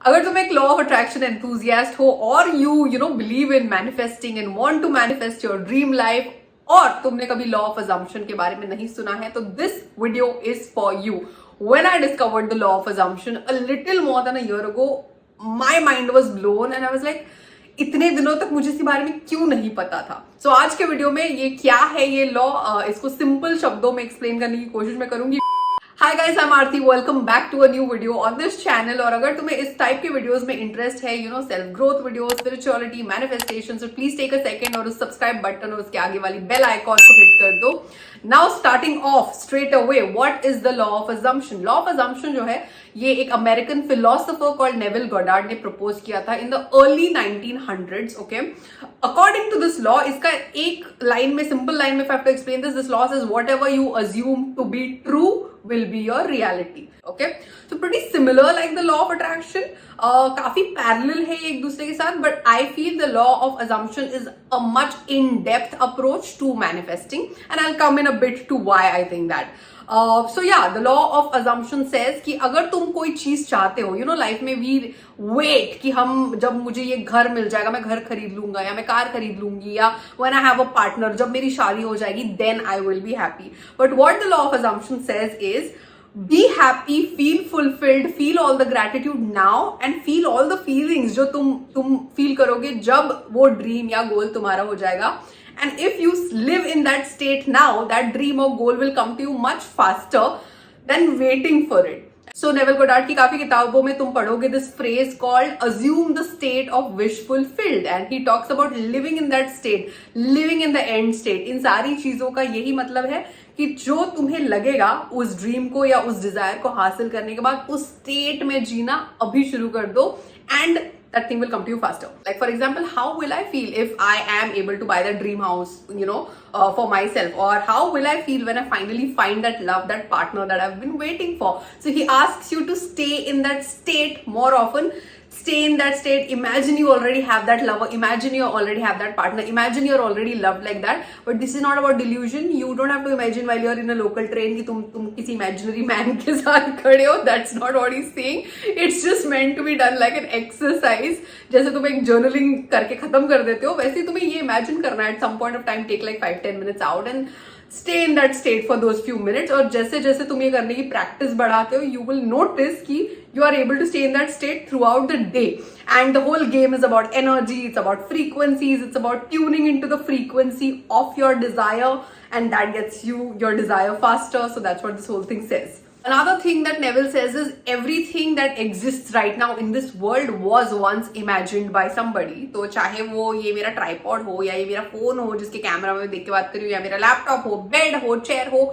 अगर तुम एक लॉ ऑफ अट्रैक्शन एंथुजियास्ट हो और you know believe in manifesting and want to manifest your dream life और तुमने कभी लॉ ऑफ अजम्पशन के बारे में नहीं सुना है तो this video is for you. When I discovered the law of assumption a little more than a year ago, my mind was blown and I was like, इतने दिनों तक मुझे इस बारे में क्यों नहीं पता था. सो आज के वीडियो में ये क्या है ये लॉ, इसको सिंपल शब्दों में एक्सप्लेन करने की कोशिश मैं करूंगी. Hi guys, I am Aarti, welcome back to a new video on this channel. और अगर तुम्हें इस टाइप के वीडियोस में इंटरेस्ट है, you know self growth video, spirituality, manifestation, so please take a second और उस सब्सक्राइब बटन और उसके आगे वाली बेल आइकॉन को हिट कर दो. Now starting off straight away, what is the law of assumption. Law of assumption जो है ये एक American philosopher called Neville Goddard ने प्रपोज किया था in the early 1900s. Okay, according to this law, इसका एक लाइन में, सिंपल लाइन में if I have to explain this law says whatever you assume to be true will be your reality. Okay, so pretty similar like the law of attraction. काफी parallel है एक दूसरे के साथ, but I feel the law of assumption is a much in-depth approach to manifesting, and I'll come in a bit to why I think that. So yeah, the law of assumption says कि अगर तुम कोई चीज चाहते हो, you know, life में we wait कि हम जब मुझे ये घर मिल जाएगा मैं घर खरीद लूंगा या मैं कार खरीद लूंगी या when I have a partner, जब मेरी शादी हो जाएगी then I will be happy. But what the law of assumption says is be happy, feel fulfilled, feel all the gratitude now and feel all the feelings जो तुम feel करोगे जब वो ड्रीम या गोल तुम्हारा हो जाएगा. And if you live in that state now, that dream or goal will come to you much faster than waiting for it. So Neville Goddard की काफी किताबों में तुम पढ़ोगे this phrase called assume the state of wish fulfilled, and he talks about living in that state, living in the end state. इन सारी चीजों का यही मतलब है कि जो तुम्हें लगेगा उस ड्रीम को या उस डिजायर को हासिल करने के बाद उस स्टेट में जीना अभी शुरू कर दो and that thing will come to you faster. Like for example, how will I feel if I am able to buy that dream house, you know, for myself? Or how will I feel when I finally find that love, that partner that I've been waiting for? So he asks you to stay in that state more often. Stay in that state. Imagine you already have that lover. Imagine you already have that partner. Imagine you're already loved like that. But this is not about delusion. You don't have to imagine while you're in a local train कि तुम किसी imaginary man के साथ खड़े हो. That's not what he's saying. It's just meant to be done like an exercise. जैसे तुम एक journaling करके खत्म कर देते हो, वैसे ही तुम्हें ये imagine करना है. At some point of time, take like 5-10 minutes out and stay in that state for those few minutes. और जैसे जैसे तुम ये करने की प्रैक्टिस बढ़ाते हो, you will notice कि you are able to stay in that state throughout the day. And the whole game is about energy, it's about frequencies, it's about tuning into the frequency of your desire, and that gets you your desire faster. So that's what this whole thing says. Another thing that Neville says is everything that exists right now in this world was once imagined by somebody. तो चाहे वो ये मेरा tripod हो या ये मेरा phone हो जिसके कैमरा में देख के बात कर रही हूँ, या मेरा लैपटॉप हो, बेड हो, चेयर हो,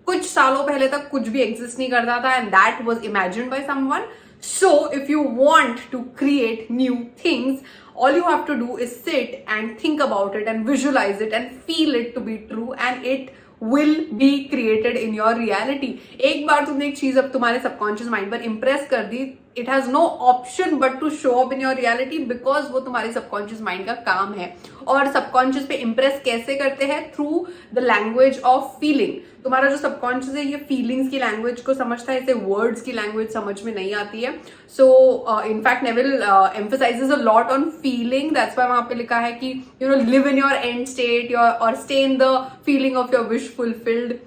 कुछ सालों पहले तक कुछ भी एग्जिस्ट नहीं करता था and that was imagined by someone. So if you want to create new things, all you have to do is sit and think about it and visualize it and feel it to be true, and it will be created in your reality. एक बार तुमने एक चीज अब तुम्हारे subconscious mind पर Impress कर दी, it has no option but to show up in your reality because वो तुम्हारे सबकॉन्शियस माइंड का काम है. और सबकॉन्शियस पे इंप्रेस कैसे करते हैं? Through the language of feeling. तुम्हारा जो सबकॉन्शियस है ये फीलिंग्स की लैंग्वेज को समझता है, इसे वर्ड्स की लैंग्वेज समझ में नहीं आती है. So in fact Neville emphasizes a lot on feeling. That's why वहां पे लिखा है कि you know live in your end state और stay in the feeling of your wish fulfilled.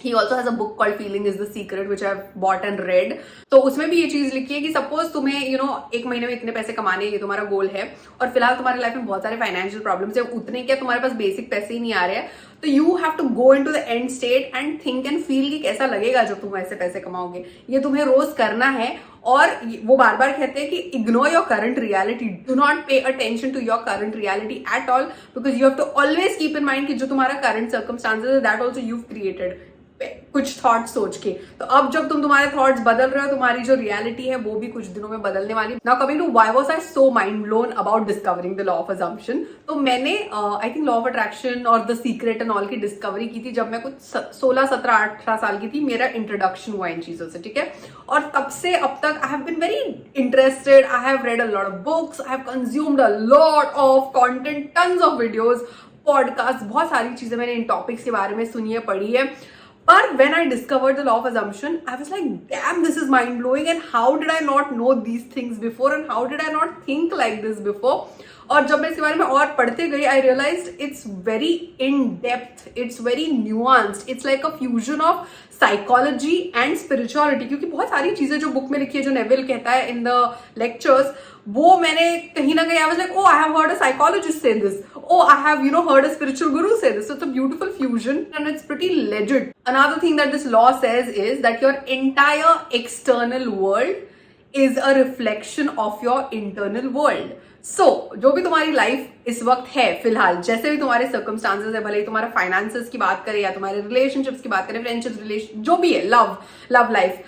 He also has a book called Feeling is the Secret, which I've bought and read. तो उसमें भी ये चीज लिखी है कि सपोज तुम्हें यू नो एक महीने में इतने पैसे कमाने, ये तुम्हारा गोल है और फिलहाल तुम्हारी लाइफ में बहुत सारे फाइनेंशियल प्रॉब्लम्स है, उतने क्या तुम्हारे पास बेसिक पैसे ही नहीं आ रहे हैं, तो you have to go into the end state and think and feel कि कैसा लगेगा जब तुम ऐसे पैसे कमाओगे. ये तुम्हें रोज करना है. और वो बार बार कहते हैं कि ignore your current reality, do not pay attention to your current reality at all, because you have to always keep in mind कि जो तुम्हारा करंट सर्कमस्टांसेस है दैट ऑल्सो यू क्रिएटेड कुछ थॉट्स सोच के. तो अब जब तुम तुम्हारे थॉट्स बदल रहे हो, तुम्हारी जो रियलिटी है वो भी कुछ दिनों में बदलने वाली. Now coming to why was I so mind blown about discovering the law of assumption. तो मैंने I think law of attraction और द सीक्रेट एंड ऑल की डिस्कवरी की थी जब मैं कुछ 16, 17, 18 साल की थी. मेरा इंट्रोडक्शन हुआ इन चीजों से, ठीक है. और तब से अब तक I have been very interested. I have read a lot of books, I have consumed a lot of content, tons of videos, podcast, बहुत सारी चीजें मैंने इन टॉपिक्स के बारे में सुनी है, पढ़ी है. But when I discovered the law of assumption, I was like, damn, this is mind blowing. And how did I not know these things before? And how did I not think like this before? और जब मैं इसके बारे में और पढ़ते गई, I realized it's very in depth, it's very nuanced, it's like a fusion of psychology and spirituality. क्योंकि बहुत सारी चीजें जो बुक में लिखी है, जो नेविल कहता है in the lectures, वो मैंने कहीं ना कहीं I was like, oh, I have heard a psychologist say this. Oh, I have, heard a spiritual guru say this. So it's a beautiful fusion and it's pretty legit. Another thing that this law says is that your entire external world is a reflection of your internal world. So, जो भी तुम्हारी life इस वक्त है फिलहाल, जैसे भी तुम्हारे सर्कमस्टांसेस है, भले ही तुम्हारा फाइनेंसेस की बात करें या तुम्हारे रिलेशनशिप्स की बात करें, फ्रेंडशिप्स, रिलेशन, जो भी है, love life,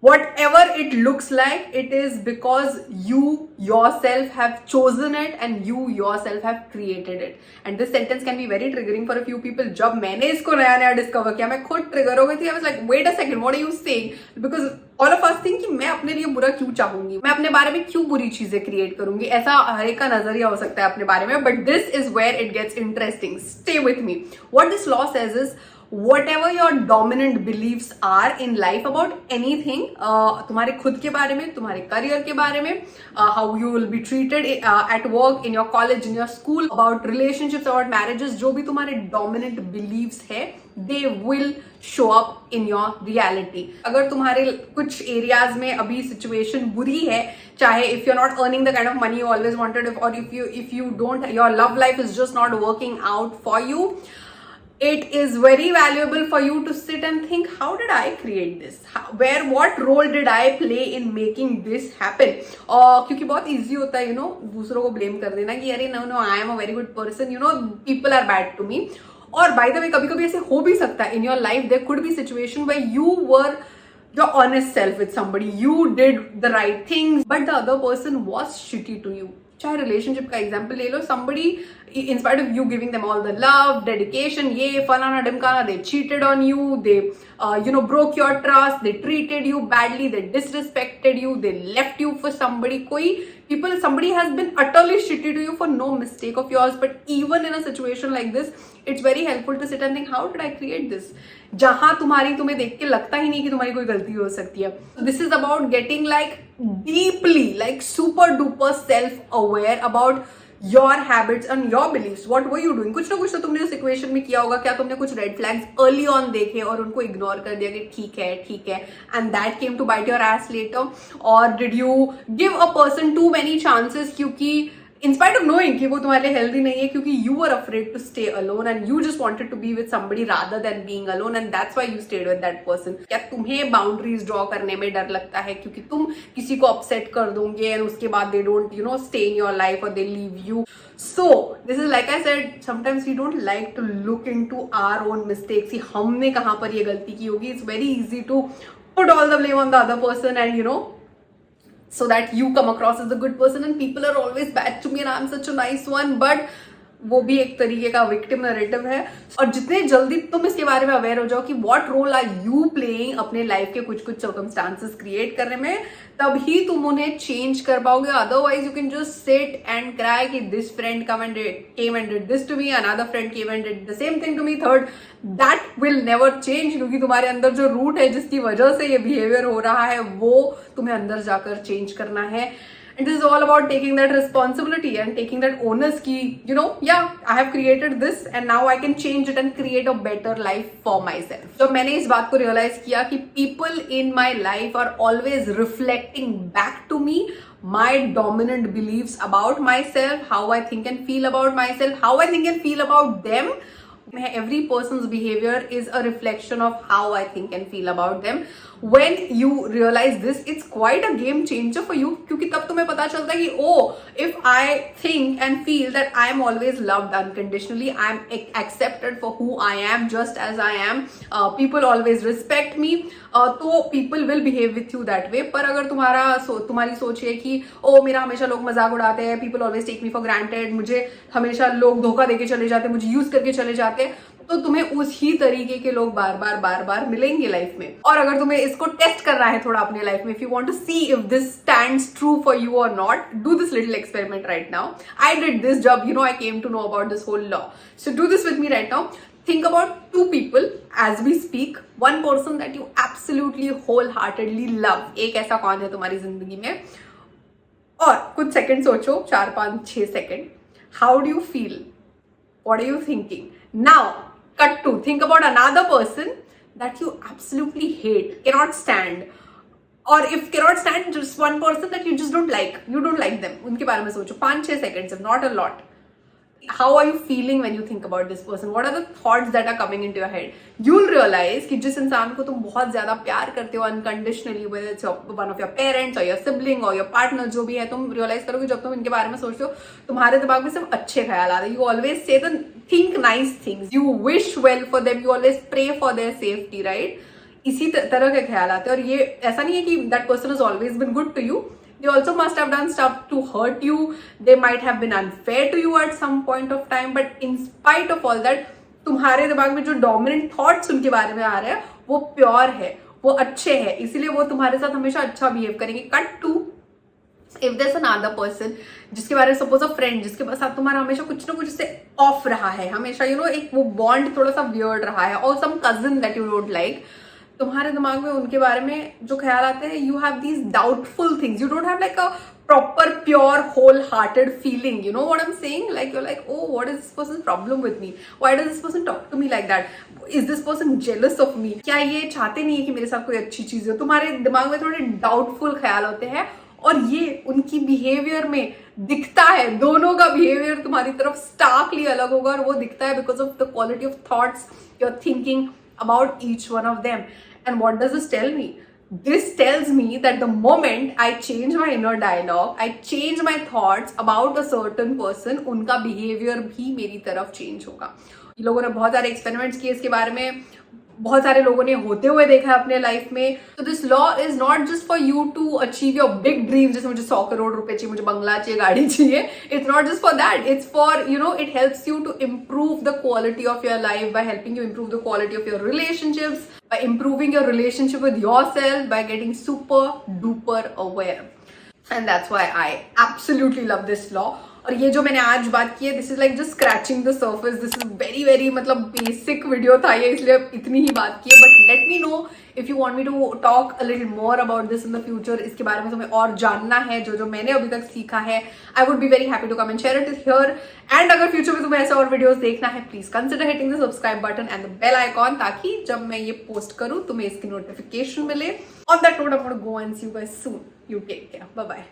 whatever it looks like, it is because you yourself have chosen it and you yourself have created it. And this sentence can be very triggering for a few people. जब मैंने इसको नया नया discover किया, मैं खुद trigger हो गई थी. I was like, wait a second, what are you saying? Because all of us think कि मैं अपने लिए बुरा क्यों चाहूंगी, मैं अपने बारे में क्यों बुरी चीजें क्रिएट करूंगी. ऐसा हर एक का नजरिया हो सकता है अपने बारे में. But this is where it gets interesting. Stay with me. What this law says is, whatever your dominant beliefs are in life about anything, तुम्हारे खुद के बारे में, तुम्हारे करियर के बारे में, how you will be treated at work, in your college, in your school, about relationships, about marriages, जो भी तुम्हारे dominant beliefs है, they will show up in your reality. अगर तुम्हारे कुछ areas में अभी situation बुरी है, चाहे if you're not earning the kind of money you always wanted, or if you don't, your love life is just not working out for you, it is very valuable for you to sit and think, how did I create this? What role did I play in making this happen? क्योंकि बहुत easy होता है, दूसरों को blame कर देना कि अरे no, I am a very good person, people are bad to me. और by the way, कभी-कभी ऐसे हो भी सकता है in your life, there could be situation where you were your honest self with somebody, you did the right things, but the other person was shitty to you. चाहे relationship का example ले लो, somebody in spite of you giving them all the love, dedication, ये फलाना ढिमकाना, they cheated on you, they broke your trust, they treated you badly, they disrespected you, they left you for somebody. Somebody has been utterly shitty to you for no mistake of yours. But even in a situation like this, it's very helpful to sit and think, how did I create this? जहां तुम्हें देख के लगता ही नहीं कि तुम्हारी कोई गलती हो सकती है. This is about getting like deeply, like super duper self-aware about your habits and your beliefs. What were you doing? कुछ ना कुछ तो तुमने उस इक्वेशन में किया होगा. क्या तुमने कुछ रेड फ्लैग्स अर्ली ऑन देखे और उनको इग्नोर कर दिया कि ठीक है, and that came to bite your ass later? Or did you give a person too many chances क्योंकि in spite of knowing कि वो तुम्हारे लिए healthy नहीं है, क्योंकि you were afraid to stay alone and you just wanted to be with somebody rather than being alone, and that's why you stayed with that person? क्या तुम्हें boundaries draw करने में डर लगता है क्योंकि तुम किसी को upset कर दोगे and उसके बाद they don't stay in your life or they leave you? So this is, like I said, sometimes we don't like to look into our own mistakes कि हमने कहाँ पर ये गलती की होगी. It's very easy to put all the blame on the other person and so that you come across as a good person, and people are always bad to me and I'm such a nice one. But वो भी एक तरीके का victim narrative है. और जितने जल्दी तुम इसके बारे में अवेयर हो जाओ कि what role are you playing अपने लाइफ के कुछ सर्कमस्टांसेस क्रिएट करने में, तभी तुम उन्हें चेंज कर पाओगे. Otherwise you can just sit and cry कि this friend came and did this to me, another friend came and did the same thing to me, third. That will never change, क्योंकि तुम्हारे अंदर जो root है जिसकी वजह से ये बिहेवियर हो रहा है, वो तुम्हें अंदर जाकर चेंज करना है. And this is all about taking that responsibility and taking that onus ki, I have created this and now I can change it and create a better life for myself. So मैंने इस बात को realize किया कि people in my life are always reflecting back to me my dominant beliefs about myself, how I think and feel about myself, how I think and feel about them. Every person's behavior is a reflection of how I think and feel about them. When you realize this, it's quite a game changer for you, क्योंकि तब तुम्हें पता चलता है कि if I think and feel that I am always loved unconditionally, I am accepted for who I am just as I am, people always respect me, तो people will behave with you that way. पर अगर तुम्हारी सोच है कि मेरा हमेशा लोग मजाक उड़ाते हैं, people always take me for granted, मुझे हमेशा लोग धोखा देके चले जाते हैं, मुझे यूज करके चले जाते हैं, तो तुम्हें उसी तरीके के लोग बार बार मिलेंगे लाइफ में. और अगर तुम्हें इसको टेस्ट करना है थोड़ा अपने लाइफ में, if you want to see if this stands true for you or not, do this little experiment right now. I did this जब I came to know about this whole law. So do this with me right now. think about two people as we speak. One person that you absolutely wholeheartedly love. एक ऐसा कौन है तुम्हारी जिंदगी में? और कुछ सेकंड सोचो, 4, 5, 6 second. How do you feel? What are you thinking? Now, cut to think about another person that you absolutely hate, cannot stand. Or if cannot stand, just one person that you just don't like. You don't like them. उनके बारे में सोचो 5-6 seconds, if not a lot. How are you feeling when you think about this person? What are the thoughts that are coming into your head? You'll realize कि जिस इंसान को तुम बहुत ज्यादा प्यार करते हो unconditionally, whether it's one of your parents or your sibling or your partner, जो भी है, तुम realize करोगे जब तुम इनके बारे में सोचते हो तुम्हारे दिमाग में सिर्फ अच्छे ख्याल आते हैं. You always say the think nice things. You wish well for them. You always pray for their safety, right? इसी तरह के ख्याल आते हैं. और ये ऐसा नहीं है कि that person has always been good to you. They also must have done stuff to hurt you. They might have been unfair to you at some point of time. But in spite of all that, तुम्हारे दिमाग में जो dominant thoughts उनके बारे में आ रहे हैं वो प्योर है, वो अच्छे हैं, इसीलिए वो तुम्हारे साथ हमेशा अच्छा बिहेव करेंगे. Cut to if there is another person जिसके बारे में सपोज अ फ्रेंड जिसके साथ तुम्हारा हमेशा कुछ ना कुछ से ऑफ रहा है, हमेशा एक वो बॉन्ड थोड़ा सा वियर्ड रहा है, और some cousin that you don't like. तुम्हारे दिमाग में उनके बारे में जो ख्याल आते हैं, you have these doubtful things. You don't have like a proper pure wholehearted feeling. You know what I'm saying? Like you're like, oh, what is this person's problem with me? Why does this person talk to me like that? Is this person jealous of me? क्या ये चाहते नहीं है कि मेरे साथ कोई अच्छी चीज हो? तुम्हारे दिमाग में थोड़े डाउटफुल ख्याल होते हैं और ये उनकी बिहेवियर में दिखता है. दोनों का बिहेवियर तुम्हारी तरफ स्टार्कली अलग होगा और वो दिखता है because of the quality of thoughts you are thinking about each one of them. And what does this tell me? This tells me that the moment I change my inner dialogue, I change my thoughts about a certain person, उनका behavior भी मेरी तरफ change होगा. ये लोगों ने बहुत सारे experiments किए इसके बारे में, बहुत सारे लोगों ने होते हुए देखा है अपने लाइफ में. तो this law is not just for you to achieve your big dream, जैसे मुझे 100 करोड़ रुपए चाहिए, मुझे बंगला चाहिए, गाड़ी चाहिए. It's not just for that. It's for it helps you to improve the quality of your life by helping you improve the quality of your relationships, by improving your relationship with yourself, by getting super duper aware. And that's why I absolutely love this law. और ये जो मैंने आज बात की है, this is like just scratching the surface. This is very very मतलब basic video था ये, इसलिए इतनी ही बात की है. But let me know if you want me to talk a little more about this in the future. इसके बारे में तुम्हें और जानना है जो मैंने अभी तक सीखा है, I would be very happy to come and share it here. And अगर फ्यूचर में तुम्हें ऐसे और वीडियोस देखना है, please consider hitting the subscribe button and the bell icon, ताकि जब मैं ये पोस्ट करूं तुम्हें इसकी नोटिफिकेशन मिले. On that note I want to go and see you guys soon. You take care. Bye bye.